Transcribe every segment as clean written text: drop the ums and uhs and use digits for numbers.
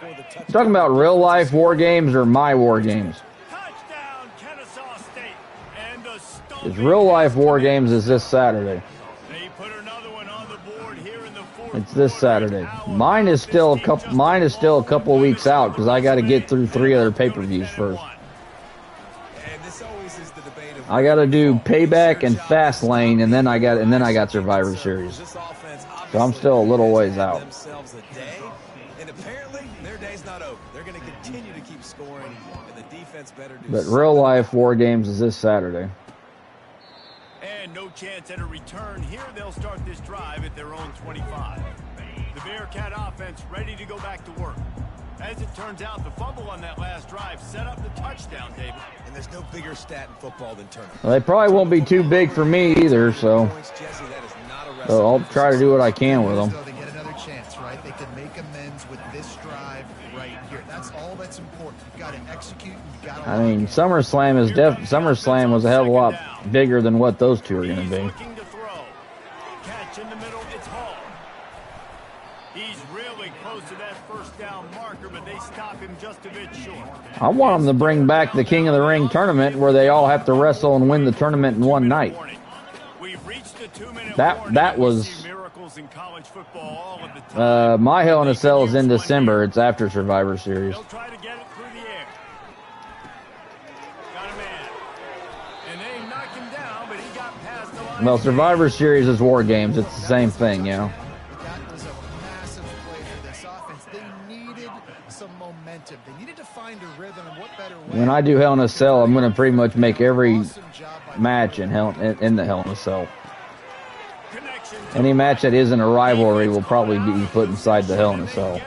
You talking about real life war games or my war games? It's real life war games is this Saturday. It's this Saturday. Mine is still a couple of weeks out because I got to get through 3 other pay-per-views first. I got to do Payback and Fastlane, and then I got Survivor Series. So I'm still a little ways out. But real life war games is this Saturday. And no chance at a return. Here they'll start this drive at their own 25. The Bearcat offense ready to go back to work. As it turns out, the fumble on that last drive set up the touchdown, David. And there's no bigger stat in football than turnover. Well, they probably won't be too big for me either, so I'll try to do what I can with them. They get another chance, right? They can make amends with this drive right here. That's all that's important. You've got to execute. I mean, SummerSlam was a hell of a lot bigger than what those two are going to be. Catch in the middle, it's Hall. He's really close to that first down marker, but they stop him just a bit short. I want them to bring back the King of the Ring tournament where they all have to wrestle and win the tournament in one night. That was my Hell in a Cell is in December. It's after Survivor Series. Well, Survivor Series is War Games. It's the same thing, you know. That was a massive play for this offense. They needed some momentum. They needed to find a rhythm, and what better way? When I do Hell in a Cell, I'm going to pretty much make every match in the Hell in a Cell. Any match that isn't a rivalry will probably be put inside the Hell in a Cell.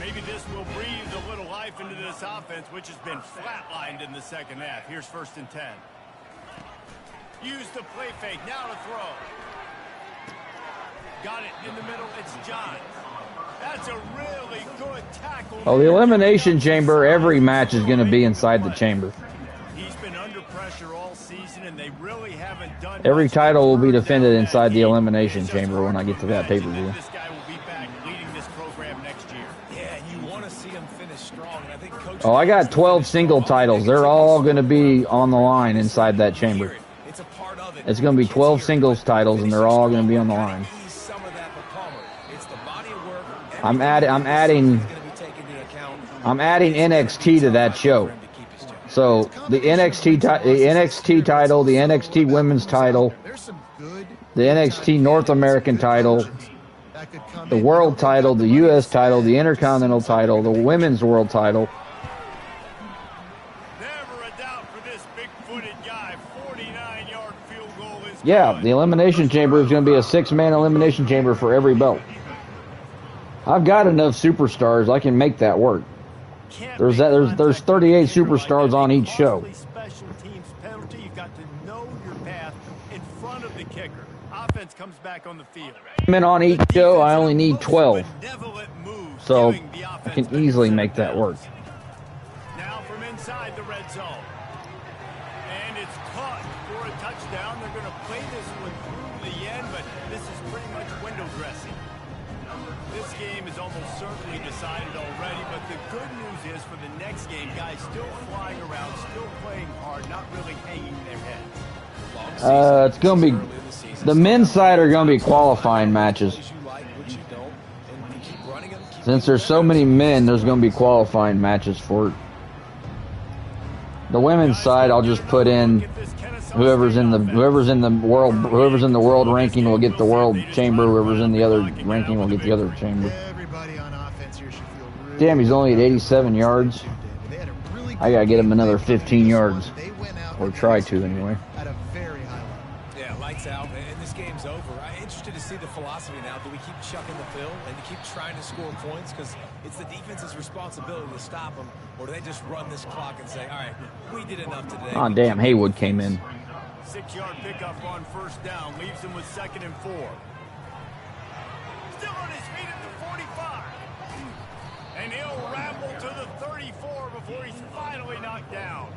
Maybe this will breathe a little life into this offense, which has been flatlined in the second half. Here's 1st and 10. Use the play fake. Now to throw. Got it in the middle. It's John. That's a really good tackle. Oh, the Elimination Chamber, every match is going to be inside the chamber. He's been under pressure all season, and they really haven't done. Every title will be defended inside the Elimination Chamber when I get to that pay-per-view. This guy will be back leading this program next year. Yeah, you want to see him finish strong, and I think Coach. Oh, I got 12 single titles. They're all going to be on the line inside that chamber. It's a part of it. It's going to be 12 singles titles, and they're all going to be on the line. I'm adding NXT to that show. So the NXT title, the NXT Women's title, the NXT North American title, the World title, the U.S. title, the Intercontinental title, the Women's World title. Never a doubt for this big-footed guy. 49-yard field goal is. Yeah, the Elimination Chamber is going to be a 6-man Elimination Chamber for every belt. I've got enough superstars. I can make that work. There's 38 superstars on each show. Special teams penalty. You've got to know your path in front of the kicker. Offense comes back on the field. Men on each show, I only need 12. So I can easily make that work. Now from inside the red zone. And it's caught for a touchdown. They're going to play this one through the end, but this is pretty much window dressing. This game is almost certainly decided already, but the good news is for the next game, guys still flying around, still playing hard, not really hanging their heads. It's going to be, the men's side are going to be qualifying matches. Since there's so many men, there's going to be qualifying matches for it. The women's side, I'll just put in whoever's in the world ranking will get the world chamber. Whoever's in the other ranking will get the other chamber. Damn, he's only at 87 yards. I gotta get him another 15 yards, or try to anyway. Yeah, lights out, and this game's over. I'm interested to see the philosophy now. Do we keep chucking the pill and keep trying to score points because it's the defense's responsibility to stop them, or do they just run this clock and say, all right, we did enough today? Oh damn, Haywood came in. 6-yard pickup on 1st down, leaves him with 2nd and 4. Still on his feet at the 45. And he'll ramble to the 34 before he's finally knocked down.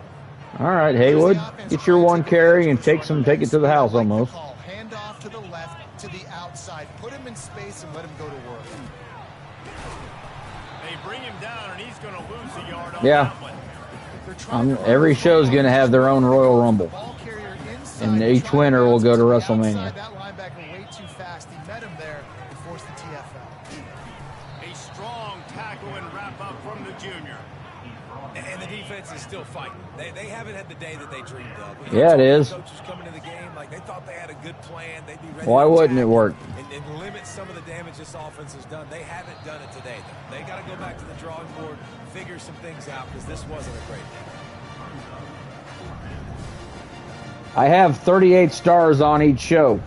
All right, Haywood, get your one carry and take it to the house almost. Hand off to the left, to the outside. inside. Put him in space and let him go to work. They bring him down, and he's going to lose a yard on Yeah. that one. Every show is going to have their own Royal Rumble. And each winner will go to WrestleMania. That linebacker way too fast. He met him there and forced the TFL. A strong tackle and wrap up from the junior. And the defense is still fighting. They haven't had the day that they dreamed of. Yeah, it is. Coaches coming to the game like they thought they had a good plan. They'd be ready. Why to wouldn't it work? and limit some of the damage this offense has done. They haven't done it today, though. They got to go back to the drawing board, figure some things out, because this wasn't a great day. I have 38 stars on each show.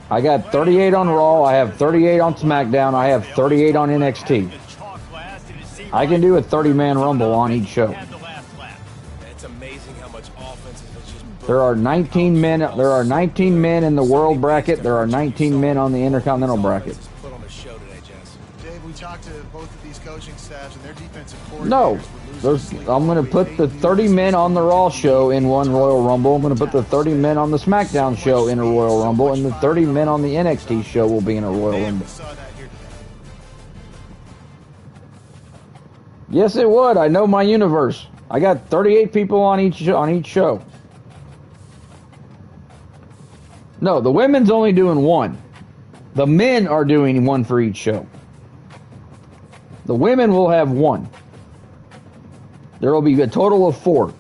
I got 38 on Raw. I have 38 on SmackDown. I have 38 on NXT. I can do a 30-man Rumble on each show. It's amazing how much offense has just. There are 19 men. There are 19 men in the world bracket. There are 19 men on the Intercontinental bracket. Put on the show today, Jess. Dave, we talked to both of these coaching staffs and their defensive coordinators. No, I'm going to put the 30 men on the Raw show in one Royal Rumble. I'm going to put the 30 men on the SmackDown show in a Royal Rumble, and the 30 men on the NXT show will be in a Royal Rumble. Yes, it would. I know my universe. I got 38 people on each show. No, the women's only doing one. The men are doing one for each show. The women will have one. There will be a total of 4.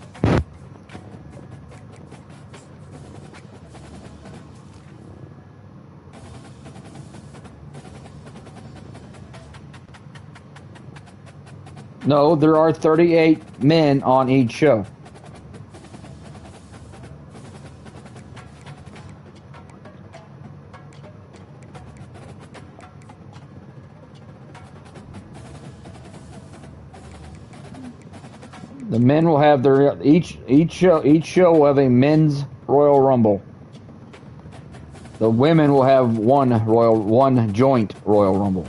No, there are 38 men on each show. The men will have their each show will have a men's Royal Rumble. The women will have one joint Royal Rumble.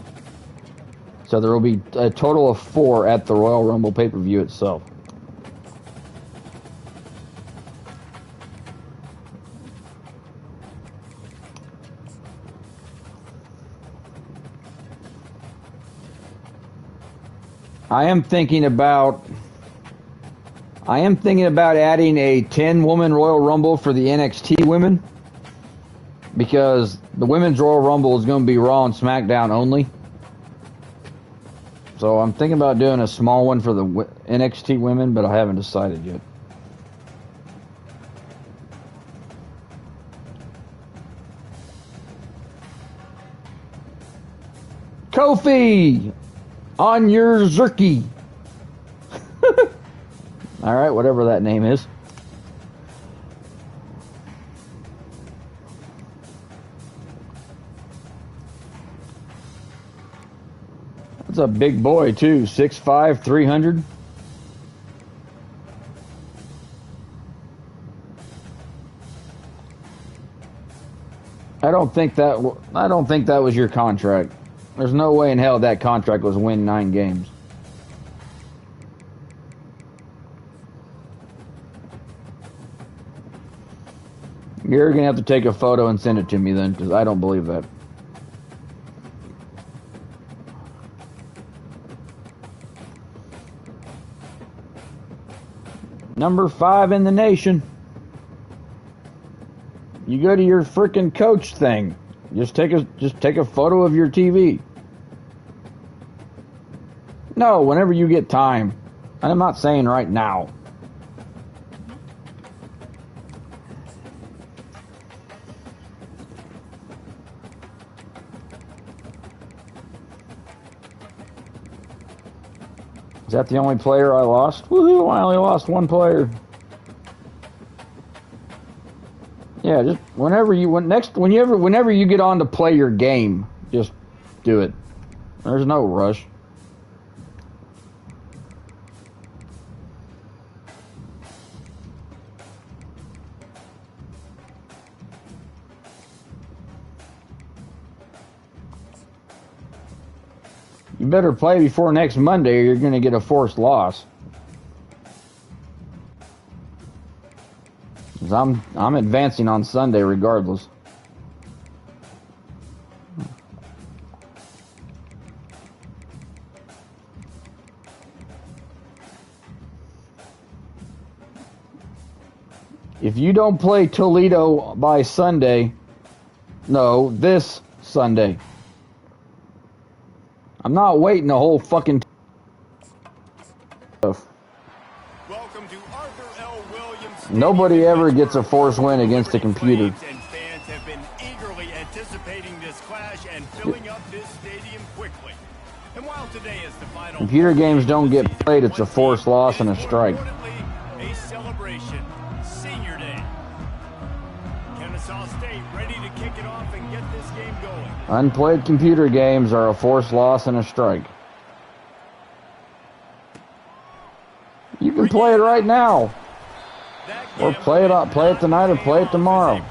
So there will be a total of 4 at the Royal Rumble pay-per-view itself. I am thinking about adding a 10-woman Royal Rumble for the NXT women, because the women's Royal Rumble is going to be Raw and SmackDown only. So I'm thinking about doing a small one for the NXT women, but I haven't decided yet. Kofi! On your Zerky! Alright, whatever that name is. That's a big boy, too. 6'5", 300. I don't think that was your contract. There's no way in hell that contract was win 9 games. You're going to have to take a photo and send it to me then, because I don't believe that. Number 5 in the nation. You go to your freaking coach thing. Just take a photo of your TV. No, whenever you get time. I'm not saying right now. Is that the only player I lost? Woohoo, I only lost 1 player. Yeah, just whenever you get on to play your game, just do it. There's no rush. You better play before next Monday or you're going to get a forced loss. 'Cause I'm advancing on Sunday regardless. If you don't play Toledo by Sunday, no, this Sunday. I'm not waiting the whole fucking stuff. Welcome to Arthur L. Williams. Nobody ever gets a force win against a computer. And fans have been eagerly anticipating this clash and filling up this stadium quickly. And while today is the final, Computer games don't get played. It's a forced loss and a strike. A celebration, Senior Day. Kennesaw State ready to kick it off and get this game going. Unplayed computer games are a forced loss and a strike. You can play it right now, or play it tonight, or play it tomorrow.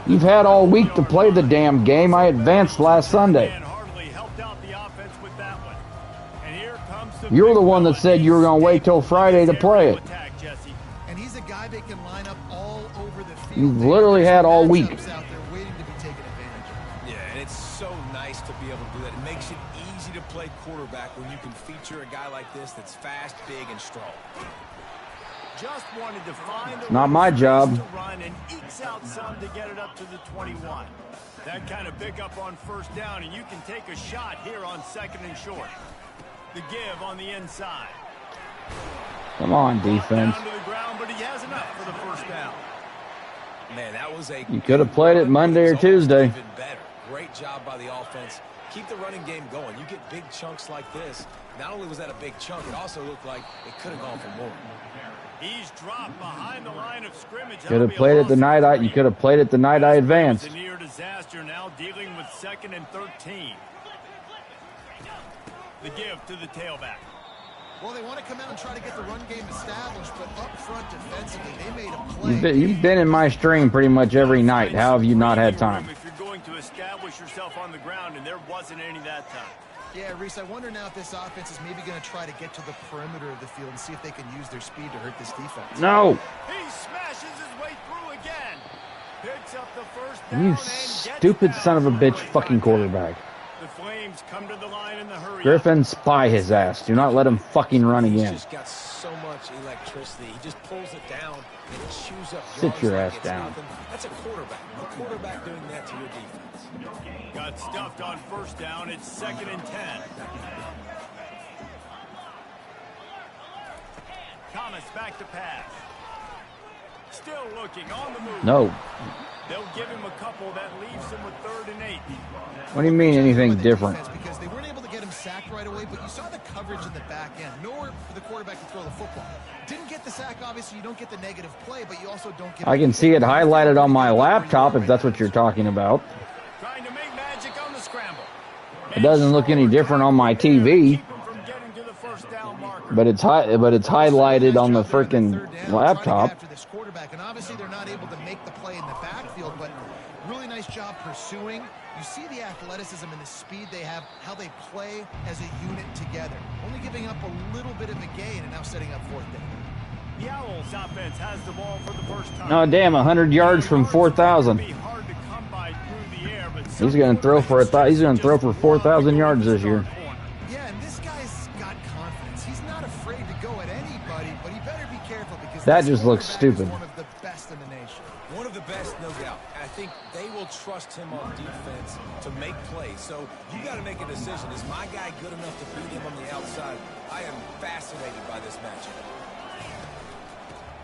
You've had all week to play the damn game. I advanced last Sunday. You're the one that said you were going to wait till Friday to play it. And he's a guy that can line up all over the field. You've literally had all week. Out there waiting to be taken advantage of. Yeah, and it's so nice to be able to do that. It makes it easy to play quarterback when you can feature a guy like this that's fast, big, and strong. Just wanted to find Not my job. to run and ekes out some to get it up to the 21. That kind of pickup on first down, and you can take a shot here on 2nd and short. The give on the inside. Come on, defense. Down to the ground, but he has enough for the first down. Man, that was a... You could have played it Monday or Tuesday. Even better. Great job by the offense. Keep the running game going. You get big chunks like this. Not only was that a big chunk, it also looked like it could have gone for more. He's dropped behind the line of scrimmage. Could have played it the night you could have played it the night I advanced. A near disaster now, dealing with 2nd and 13. The give to the tailback. Well, they want to come out and try to get the run game established, but up front defensively, they made a play. You've been in my stream pretty much every night. How have you not had time? If you're going to establish yourself on the ground, and there wasn't any that time. Yeah, Reese, I wonder now if this offense is maybe going to try to get to the perimeter of the field and see if they can use their speed to hurt this defense. No. He smashes his way through again. Picks up the first down. You And stupid son of a bitch fucking quarterback. The Flames come to the line in the hurry. Griffin, spy his ass. Do not let him fucking run again. He's just got so much electricity. He just pulls it down and chews up. Sit your like ass it's down. nothing. That's a quarterback. A quarterback doing that to your defense. Got stuffed on first down. It's 2nd and 10. Thomas back to pass. Still looking on the move. No. They'll give him a couple. That leaves him with 3rd and 8. What do you mean anything different? Because they weren't able to get him sacked right away, but you saw the coverage in the back end. Nowhere for the quarterback to throw the football. Didn't get the sack, obviously. You don't get the negative play, but you also don't get... I can see it highlighted on my laptop if that's what you're talking about. Trying to make magic on the scramble. It doesn't look any different on my TV, but it's highlighted on the freaking laptop. After this quarterback, and obviously they're not able to make the play in the backfield, but really nice job pursuing. You see the athleticism and the speed they have, how they play as a unit together. Only giving up a little bit of a gain and now setting up 4th down. The Owls offense has the ball for the first time. Oh damn! 100 yards from 4,000. He's going to throw for He's going to throw for 4,000 yards this year. Yeah, and this guy's got confidence. He's not afraid to go at anybody, but he better be careful because that just looks stupid. One of the best in the nation. One of the best, no doubt. I think they will trust him on defense to make plays. So you got to make a decision. Is my guy good enough to beat him on the outside? I am fascinated by this matchup.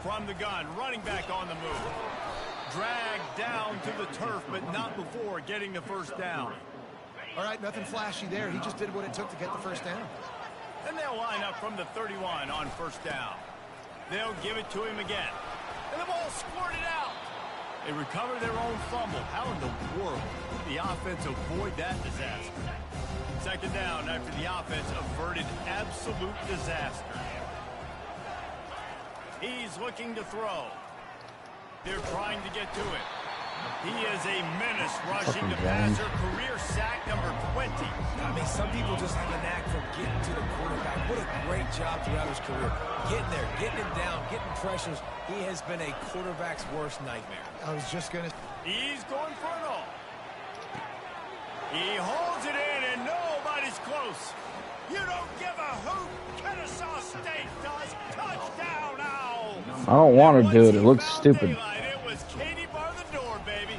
From the gun, running back on the move. Dragged down to the turf, but not before getting the first down. All right, nothing flashy there. He just did what it took to get the first down. And they'll line up from the 31 on first down. They'll give it to him again. And the ball squirted out. They recover their own fumble. How in the world did the offense avoid that disaster? 2nd down after the offense averted absolute disaster. He's looking to throw. They're trying to get to it. He is a menace rushing the passer. Career sack number 20. I mean, some people just have a knack for getting to the quarterback. What a great job throughout his career. Getting there, getting him down, getting pressures. He has been a quarterback's worst nightmare. I was just going to... He's going for it all. He holds it in, and nobody's close. You don't give a hoot. Kennesaw State does. Touchdown, Owl. I don't want to do it. It looks stupid. It was Katie bar the door, baby.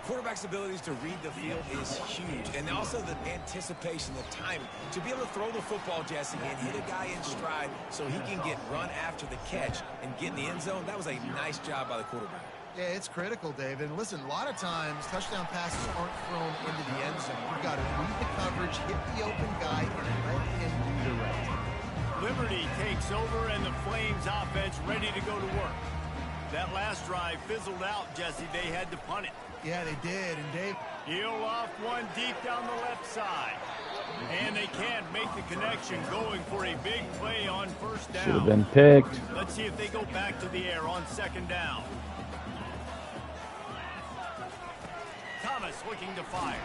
Quarterback's abilities to read the field is huge, and also the anticipation, the timing. To be able to throw the football, Jesse, and hit a guy in stride so he can get run after the catch and get in the end zone, that was a nice job by the quarterback. Yeah, it's critical, David. And listen, a lot of times touchdown passes aren't thrown into the end zone. You've got to read the coverage, hit the open guy, and let him do the rest. Liberty takes over, and the Flames offense ready to go to work. That last drive fizzled out, Jesse. They had to punt it. Yeah, they did. And Dave, Heel off one deep down the left side. And they can't make the connection, going for a big play on first down. Should have been picked. Let's see if they go back to the air on second down. Thomas looking to fire.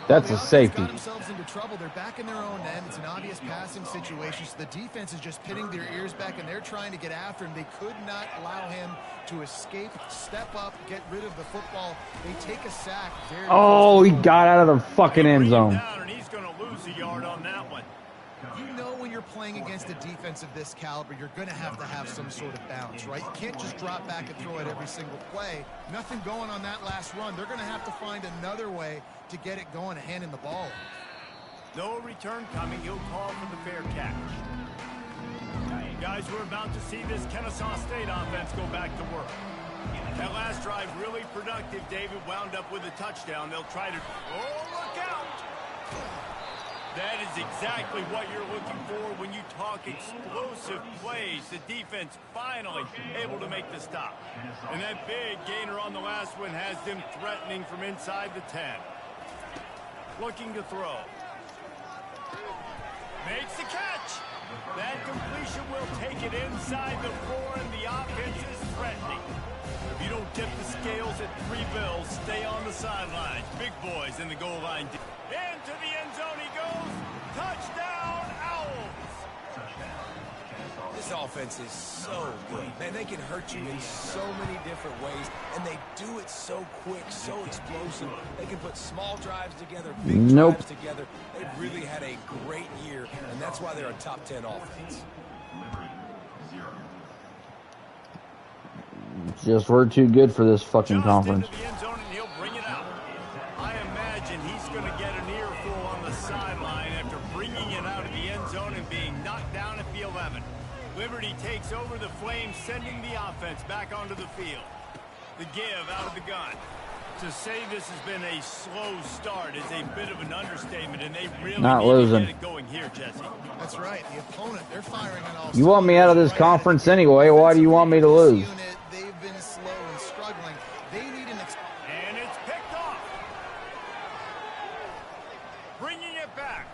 That's a safety. Got themselves into trouble. They're back in their own end. It's an obvious passing situation. So the defense is just pinning their ears back, and they're trying to get after him. They could not allow him to escape, step up, get rid of the football. They take a sack. Oh, he got out of the fucking end zone. And he's going to lose a yard on that one. You know when you're playing against a defense of this caliber, you're going to have some sort of balance, right? You can't just drop back and throw it every single play. Nothing going on that last run. They're going to have to find another way to get it going and hand in the ball. No return coming. He'll call for the fair catch. Guys, we're about to see this Kennesaw State offense go back to work. That last drive really productive. David wound up with a touchdown. They'll try to... Oh, look out! That is exactly what you're looking for when you talk explosive plays. The defense finally able to make the stop. And that big gainer on the last one has them threatening from inside the 10. Looking to throw. Makes the catch. That completion will take it inside the 4, and the offense is threatening. If you don't tip the scales at 3 bills, stay on the sidelines. Big boys in the goal line. Into the end zone he goes. Touchdown, Owls. This offense is so good. Man, they can hurt you in so many different ways, and they do it so quick, so explosive. They can put small drives together, big drives together. They've really had a great year, and that's why they're a top 10 offense. Just we're too good for this fucking conference. Into the end zone, and he'll bring it out. I imagine he's going to get an earful on the sideline after bringing it out of the end zone and being knocked down at the 11. Liberty takes over. The Flames, sending the offense back onto the field. The give out of the gun. To say this has been a slow start is a bit of an understatement, and they really not need losing. to get it going here, Jesse. That's right. The opponent, they're firing on all You want me out of this conference anyway. Why do you want me to lose? They've been slow and struggling. They need an and it's picked off. Bringing it back.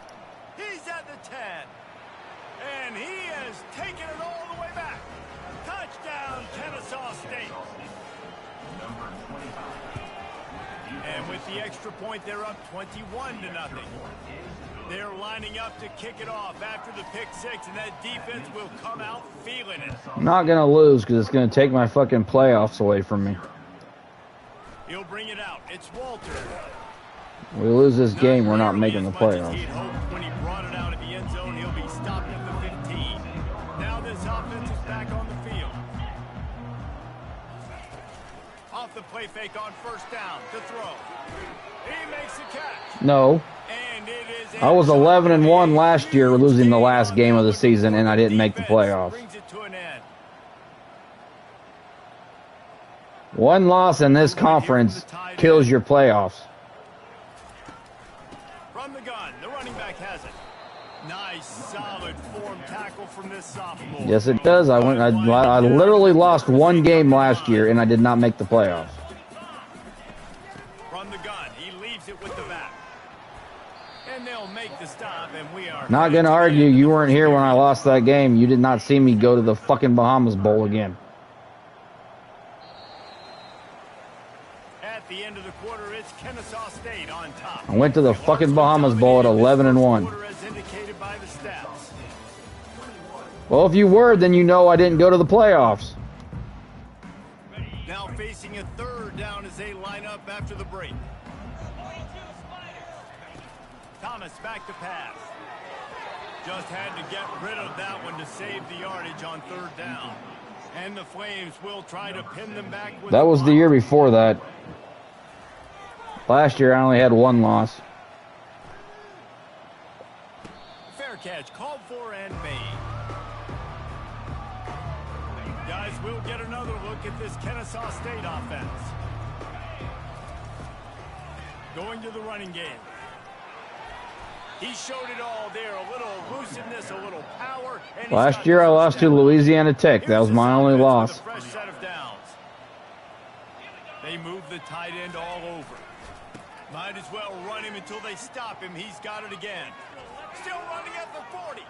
He's at the 10. And he has taken it all the way back. Touchdown, Kennesaw State. And with the extra point, they're up 21-0. They're lining up to kick it off after the pick 6, and that defense will come out feeling it. I'm not going to lose because it's going to take my fucking playoffs away from me. He'll bring it out. It's Walter. We lose this game, we're not making the playoffs. When he brought it out of the end zone, he'll be stopped at the 15. Now this offense is back on the field. Off the play fake on first down to throw. He makes the catch. No. And it is I was 11-1 last year, losing the last game of the season, and I didn't make the playoffs. Brings it to an end. One loss in this conference kills your playoffs. From the gun, the running back has it. Nice, solid form tackle from this sophomore. Yes, it does. I literally lost one game last year, and I did not make the playoffs. From the gun, he leaves it with the back. And they'll make the stop, and we are... Not going to argue. You weren't here when I lost that game. You did not see me go to the fucking Bahamas Bowl again. At the end of the quarter, it's Kennesaw State on top. I went to the fucking Bahamas Bowl at 11-1. As indicated by the stats. Well, if you were, then you know I didn't go to the playoffs. Now facing a third down as they line up after the break. Thomas back to pass. Just had to get rid of that one to save the yardage on 3rd down. And the Flames will try to pin them back with That was the year before that. Last year I only had 1 loss. Fair catch called for and made. Guys, we'll get another look at this Kennesaw State offense. Going to the running game. He showed it all there. A little elusiveness, a little power. And last year I lost to Louisiana Tech. That was my only loss. Fresh set of downs. They move the tight end all over. Might as well run him until they stop him. He's got it again. Still running at the 40.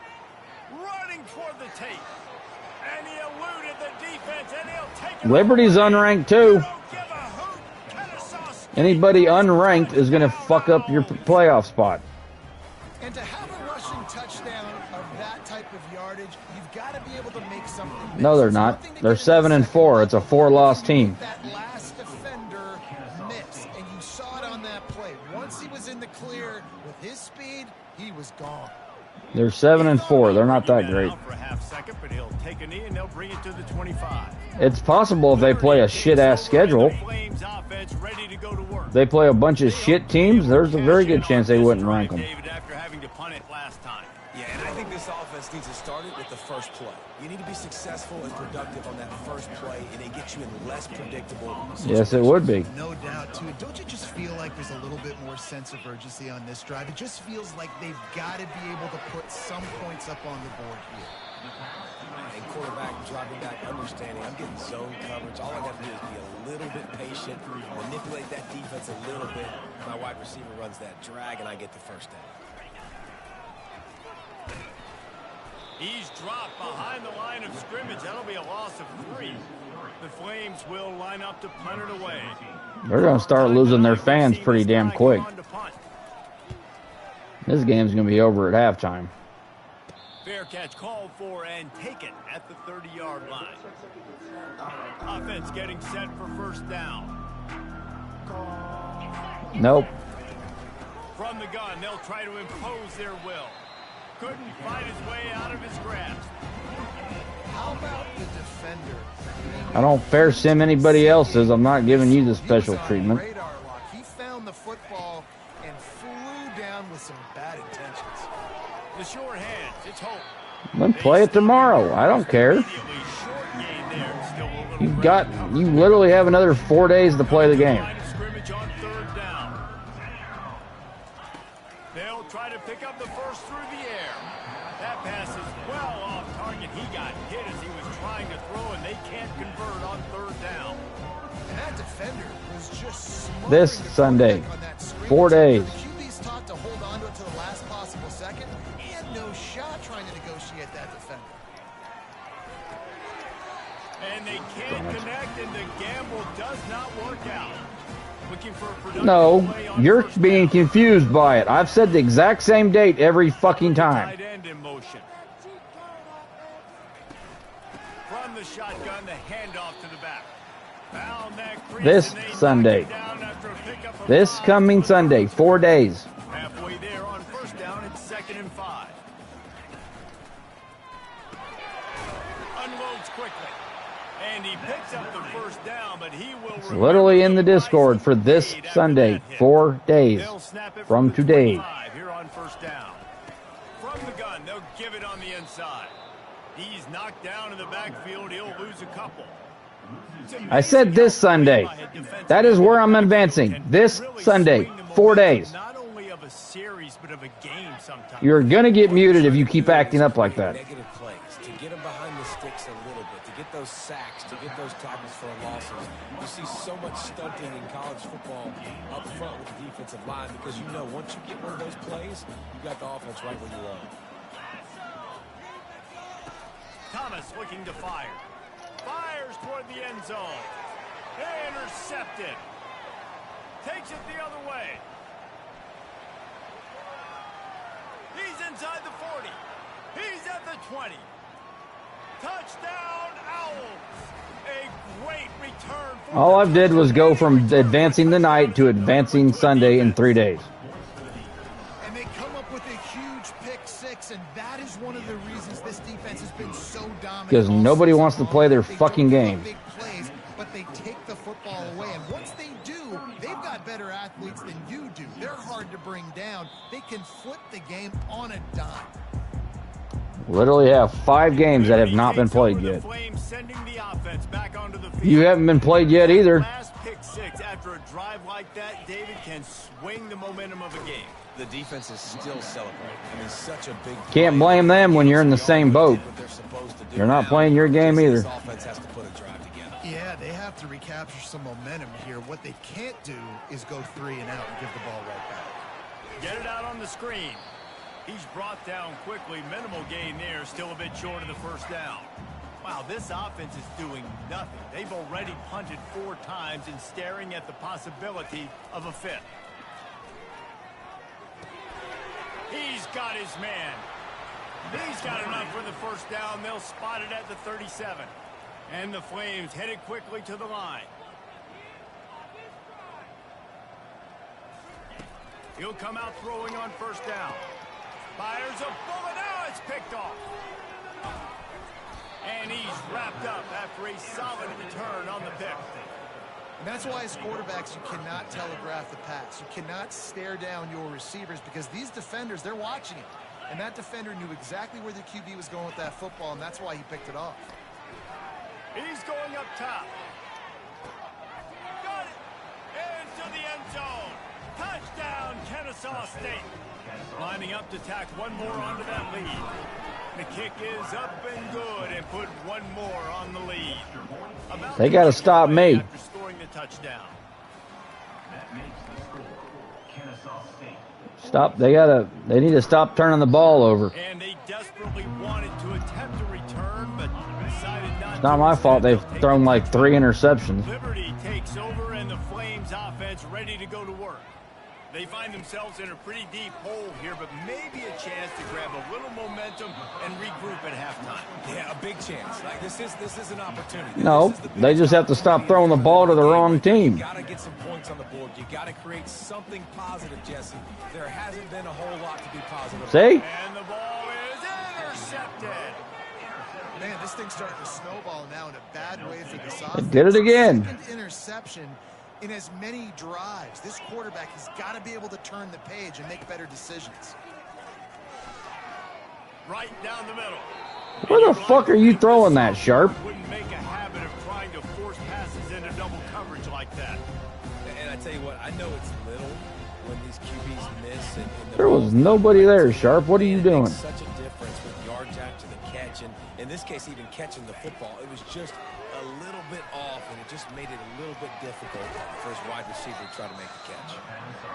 Running toward the tape. And he eluded the defense, and he'll take it. Liberty's unranked too. Anybody unranked is going to fuck up your playoff spot. And to have a rushing touchdown of that type of yardage, you've got to be able to make something. No, they're not. They're 7-4. It's a 4-loss team. That last defender miss, and you saw it on that play. Once he was in the clear with his speed, he was gone. They're 7-4. They're not that great. For a half second, but he'll take a knee and they'll bring it to the 25. It's possible if they play a shit-ass schedule. They play a bunch of shit teams. There's a very good chance they wouldn't rank them. After having to punt it last time. Yeah, and I think this offense needs to start it with the first play. You need to be successful and productive on that first play, and it gets you in less predictable situations. Yes, it would be. No doubt, too. Don't you just feel like there's a little bit more sense of urgency on this drive? It just feels like they've got to be able to put some points up on the board here. And quarterback dropping back, understanding I'm getting zone coverage. All I got to do is be a little bit patient, manipulate that defense a little bit. My wide receiver runs that drag, and I get the first down. He's dropped behind the line of scrimmage. That'll be a loss of 3. The Flames will line up to punt it away. They're going to start losing their fans pretty damn quick. This game's going to be over at halftime. Fair catch called for and taken at the 30-yard line. Offense getting set for 1st down. Nope. From the gun, they'll try to impose their will. Couldn't find his way out of his grasp. How about the defender? I don't fair sim anybody else's. I'm not giving you the special treatment. He found the football and flew down with some bad intentions. The short hands, it's hope. Then play it tomorrow. I don't care. You literally have another 4 days to play the game. They'll try to pick up the first through the air. That pass is well off target. He got hit as he was trying to throw, and they can't convert on 3rd down. And that defender was just this Sunday. 4 days. The QB's taught to hold on to it to the last possible second, and no shot trying to negotiate that defender. And they can't connect, and the gamble does not work out. Looking for a productive play on you're first being down. confused by it. I've said the exact same date every fucking time. Tight end in motion. From the shotgun, the handoff to the back. Found that crease, This and they Sunday. knock it down after a pickup of This 5. coming Sunday. 4 days. Halfway there on 1st down, it's 2nd and 5. Unloads quickly. And he picks up the 1st down, but he will It's literally in the Discord for this Sunday. 4 days from today. Here on 1st down. From the gun, they'll give it on the inside. He's knocked down in the backfield. He'll lose a couple. I said this Sunday. That is where I'm advancing. This Sunday. 4 days. Not only of a series, but of a game sometimes. You're going to get muted if you keep acting up like that. Negative plays, to get them behind the sticks a little bit, to get those sacks, to get those tackles for losses. You see so much stunting in college football up front with the defensive line because you know once you get one of those plays, you got the offense right where you want it. Thomas looking to fire. Fires toward the end zone. Intercepted. Takes it the other way. He's inside the 40. He's at the 20. Touchdown, Owls. A great return. All I did was go from advancing the night to advancing Sunday in 3 days. And they come up with a huge pick six, and that is dominant. Because nobody wants to play their They fucking don't give game. up big plays, but they take the football away. And once they do, they've got better athletes than you do. They're hard to bring down. They can flip the game on a dime. Literally have 5 games that have not been played yet. You haven't been played yet either. Last pick 6 after a drive like that, David can swing the momentum of a game. The defense is still celebrating. I mean, such a big Can't blame them when you're in the same boat. You're not playing your game either. This offense has to put a drive together. Yeah, they have to recapture some momentum here. What they can't do is go 3 and out and give the ball right back. Get it out on the screen. He's brought down quickly. Minimal gain there. Still a bit short of the first down. Wow, this offense is doing nothing. They've already punted 4 times and staring at the possibility of a 5th. He's got his man. He's got enough for the first down. They'll spot it at the 37. And the Flames headed quickly to the line. He'll come out throwing on first down. Fires a bullet. Now it's picked off. And he's wrapped up after a solid return on the pick. And that's why as quarterbacks, you cannot telegraph the pass. You cannot stare down your receivers because these defenders, they're watching it. And that defender knew exactly where the QB was going with that football, and that's why he picked it off. He's going up top. Got it. Into the end zone. Touchdown, Kennesaw State. Lining up to tack one more onto that lead. The kick is up and good and put one more on the lead. They got to stop me. After scoring the touchdown. Stop. They need to stop turning the ball over. And they desperately wanted to attempt a return, but decided not. It's not my fault they've thrown like 3 interceptions. Liberty takes over and the Flames offense ready to go to work. They find themselves in a pretty deep hole here, but maybe a chance to grab a little momentum and regroup at halftime. Yeah, a big chance. Like this is an opportunity. No, they just have to stop throwing the ball to the wrong team. You got to get some points on the board. You got to create something positive, Jesse. There hasn't been a whole lot to be positive. See? And the ball is intercepted. Man, this thing's starting to snowball now in a bad way for this offense. Did it again. Second interception in as many drives. This quarterback has got to be able to turn the page and make better decisions. Right down the middle. Where the fuck are you throwing that, Sharp? Wouldn't make a habit of trying to force passes into double coverage like that. And I tell you what, I know it's little when these QBs miss. And There was nobody there, Sharp. What are you doing? It makes such a difference with yards after the catch. And in this case, even catching the football, it was just a little bit off, and it just made it a little bit difficult for his wide receiver to try to make the catch.